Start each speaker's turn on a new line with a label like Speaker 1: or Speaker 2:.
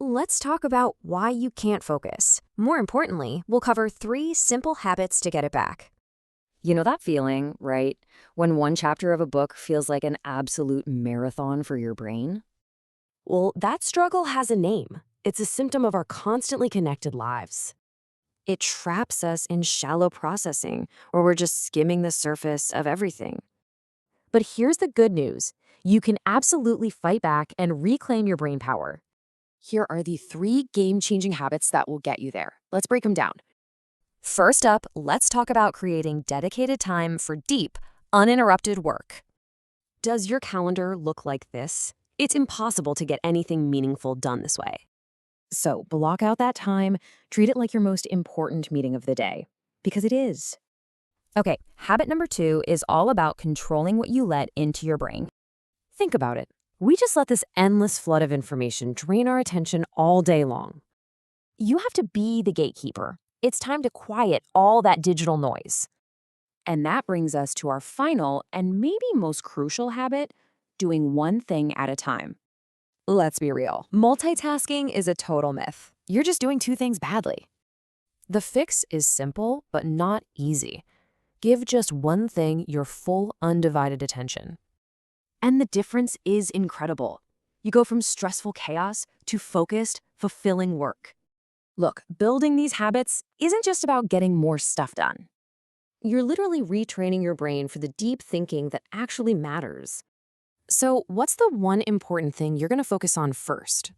Speaker 1: Let's talk about why you can't focus. More importantly, we'll cover 3 simple habits to get it back.
Speaker 2: You know that feeling, right? When one chapter of a book feels like an absolute marathon for your brain?
Speaker 3: Well, that struggle has a name. It's a symptom of our constantly connected lives. It traps us in shallow processing, where we're just skimming the surface of everything. But here's the good news. You can absolutely fight back and reclaim your brain power. Here are the 3 game-changing habits that will get you there. Let's break them down.
Speaker 1: First up, let's talk about creating dedicated time for deep, uninterrupted work.
Speaker 3: Does your calendar look like this? It's impossible to get anything meaningful done this way. So block out that time, treat it like your most important meeting of the day, because it is.
Speaker 1: Okay, habit number 2 is all about controlling what you let into your brain.
Speaker 3: Think about it. We just let this endless flood of information drain our attention all day long. You have to be the gatekeeper. It's time to quiet all that digital noise. And that brings us to our final and maybe most crucial habit, doing one thing at a time. Let's be real. Multitasking is a total myth. You're just doing 2 things badly. The fix is simple, but not easy. Give just one thing your full, undivided attention. And the difference is incredible. You go from stressful chaos to focused, fulfilling work. Look, building these habits isn't just about getting more stuff done. You're literally retraining your brain for the deep thinking that actually matters. So, what's the one important thing you're going to focus on first?